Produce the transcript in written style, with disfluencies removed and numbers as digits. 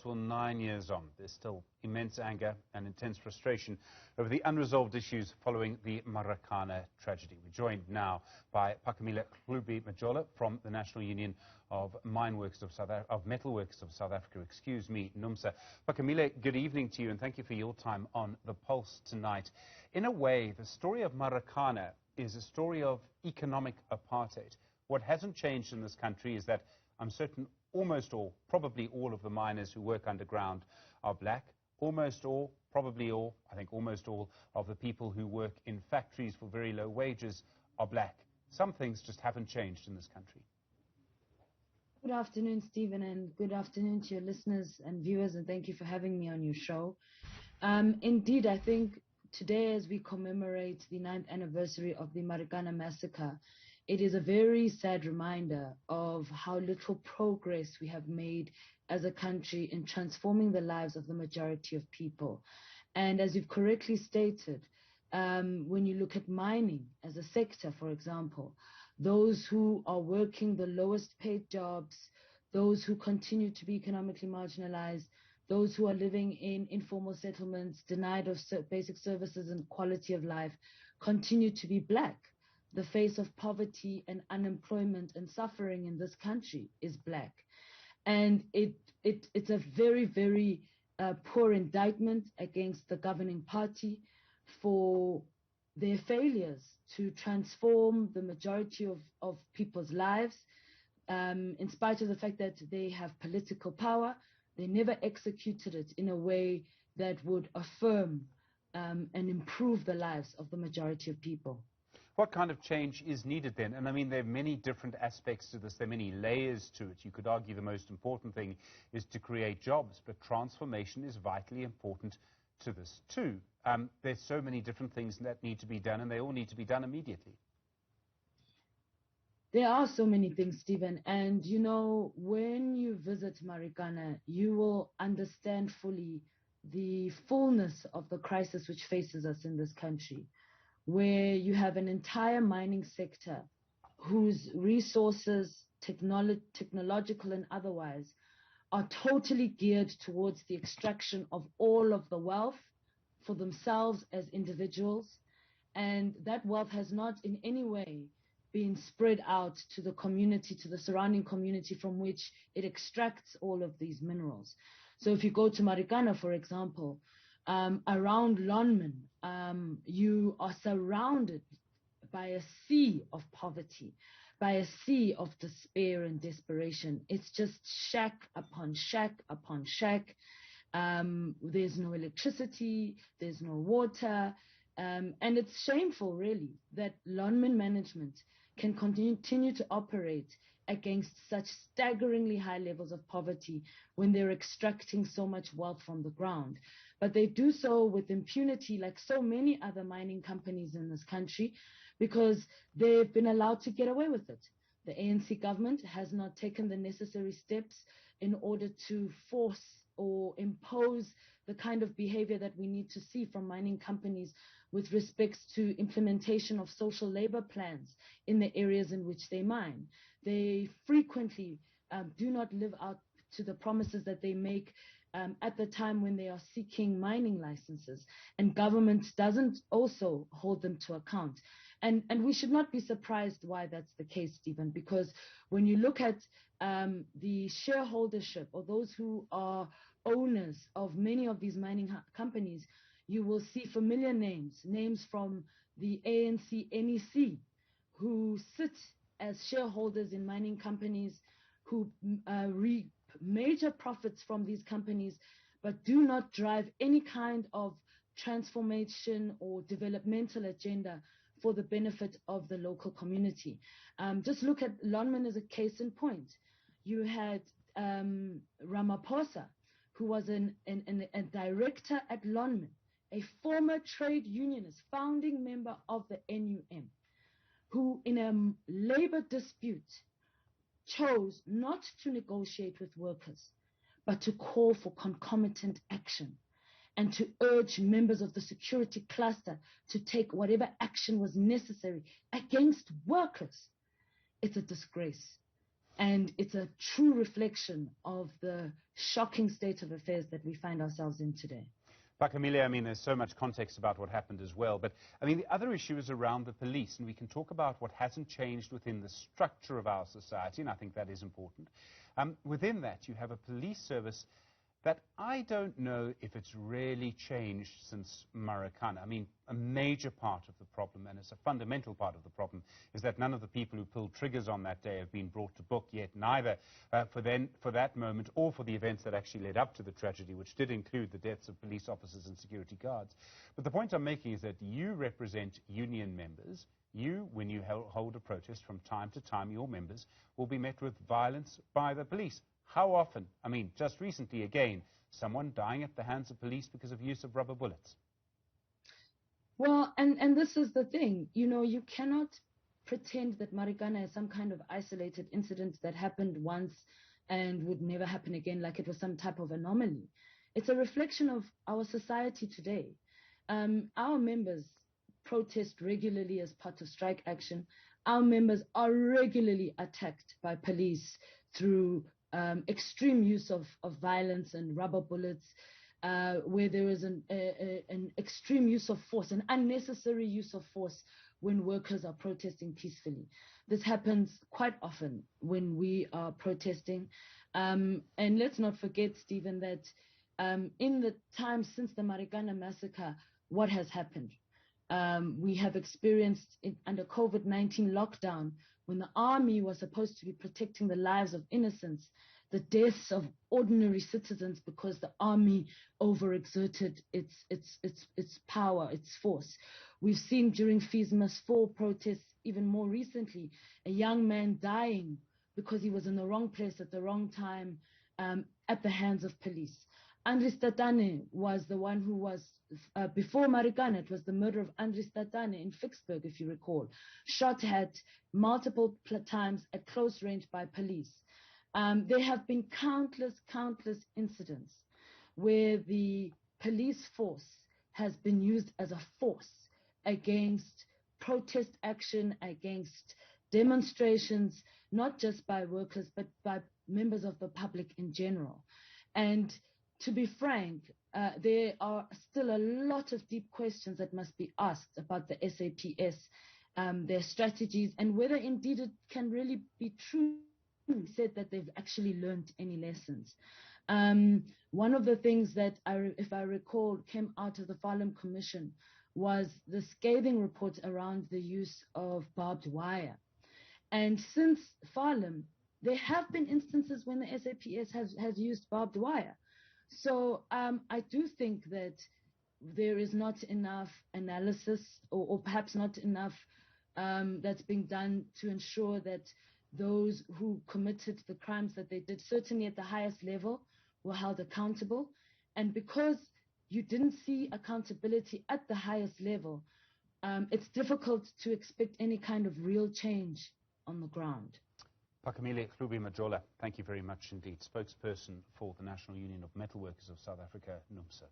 Well, 9 years on, there's still immense anger and intense frustration over the unresolved issues following the Marikana tragedy. We're joined now by Phakamile Hlubi-Majola from the National Union of Metalworkers of South Africa, NUMSA. Phakamile, good evening to you, and thank you for your time on The Pulse tonight. In a way, the story of Marikana is a story of economic apartheid. What hasn't changed in this country is that I'm certain almost all, probably all of the miners who work underground are black. Almost all, probably all, I think almost all of the people who work in factories for very low wages are black. Some things just haven't changed in this country. Good afternoon, Stephen, and good afternoon to your listeners and viewers, and thank you for having me on your show. Indeed, I think today, as we commemorate the 9th anniversary of the Marikana Massacre, it is a very sad reminder of how little progress we have made as a country in transforming the lives of the majority of people. And as you've correctly stated, when you look at mining as a sector, for example, those who are working the lowest paid jobs, those who continue to be economically marginalized, those who are living in informal settlements, denied of basic services and quality of life, continue to be black. The face of poverty and unemployment and suffering in this country is black. And it's a very, very poor indictment against the governing party for their failures to transform the majority of people's lives. In spite of the fact that they have political power, they never executed it in a way that would affirm and improve the lives of the majority of people. What kind of change is needed then? And I mean, there are many different aspects to this. There are many layers to it. You could argue the most important thing is to create jobs, but transformation is vitally important to this too. There's so many different things that need to be done, and they all need to be done immediately. There are so many things, Stephen, and you know, when you visit Marikana, you will understand fully the fullness of the crisis which faces us in this country, where you have an entire mining sector whose resources, technological and otherwise, are totally geared towards the extraction of all of the wealth for themselves as individuals. And that wealth has not in any way been spread out to the community, to the surrounding community from which it extracts all of these minerals. So if you go to Marikana, for example, around Lonmin, you are surrounded by a sea of poverty, by a sea of despair and desperation. It's just shack upon shack upon shack. There's no electricity, there's no water, and it's shameful, really, that Lonmin management can continue to operate against such staggeringly high levels of poverty when they're extracting so much wealth from the ground. But they do so with impunity, like so many other mining companies in this country, because they've been allowed to get away with it. The ANC government has not taken the necessary steps in order to force or impose the kind of behavior that we need to see from mining companies with respect to implementation of social labor plans in the areas in which they mine. They frequently do not live up to the promises that they make at the time when they are seeking mining licenses, and government doesn't also hold them to account. And we should not be surprised why that's the case, Stephen, because when you look at the shareholdership or those who are owners of many of these mining companies, you will see familiar names from the ANC NEC, who sit as shareholders in mining companies, who reap major profits from these companies, but do not drive any kind of transformation or developmental agenda for the benefit of the local community. Just look at Lonmin as a case in point. You had Ramaphosa, who was a director at Lonmin, a former trade unionist, founding member of the NUM, who in a labor dispute chose not to negotiate with workers, but to call for concomitant action and to urge members of the security cluster to take whatever action was necessary against workers. It's a disgrace. And it's a true reflection of the shocking state of affairs that we find ourselves in today. Phakamile, I mean, there's so much context about what happened as well, but I mean, the other issue is around the police, and we can talk about what hasn't changed within the structure of our society, and I think that is important. Within that, you have a police service that I don't know if it's really changed since Marikana. I mean, a major part of the problem, and it's a fundamental part of the problem, is that none of the people who pulled triggers on that day have been brought to book yet, neither for that moment or for the events that actually led up to the tragedy, which did include the deaths of police officers and security guards. But the point I'm making is that you represent union members. You, when you hold a protest, from time to time, your members will be met with violence by the police. How often? I mean, just recently, again, someone dying at the hands of police because of use of rubber bullets. Well, and this is the thing, you know, you cannot pretend that Marikana is some kind of isolated incident that happened once and would never happen again, like it was some type of anomaly. It's a reflection of our society today. Our members protest regularly as part of strike action. Our members are regularly attacked by police through extreme use of violence and rubber bullets, where there is an extreme use of force, an unnecessary use of force when workers are protesting peacefully. This happens quite often when we are protesting. And let's not forget, Stephen, that in the time since the Marikana Massacre, what has happened? We have experienced under COVID-19 lockdown, when the army was supposed to be protecting the lives of innocents, the deaths of ordinary citizens because the army overexerted its power, its force. We've seen during FISMA's 4 protests, even more recently, a young man dying because he was in the wrong place at the wrong time at the hands of police. Andries Tatane was the one who was, before Marikana, it was the murder of Andries Tatane in Vicksburg, if you recall, shot at multiple times at close range by police. There have been countless incidents where the police force has been used as a force against protest action, against demonstrations, not just by workers, but by members of the public in general. And to be frank, there are still a lot of deep questions that must be asked about the SAPS, their strategies, and whether indeed it can really be true said that they've actually learned any lessons. One of the things that, if I recall, came out of the Phakamile Commission was the scathing report around the use of barbed wire. And since Phakamile, there have been instances when the SAPS has used barbed wire. So I do think that there is not enough analysis or perhaps not enough that's being done to ensure that those who committed the crimes that they did, certainly at the highest level, were held accountable. And because you didn't see accountability at the highest level, it's difficult to expect any kind of real change on the ground. Phakamile Hlubi-Majola, thank you very much indeed. Spokesperson for the National Union of Metalworkers of South Africa, NUMSA.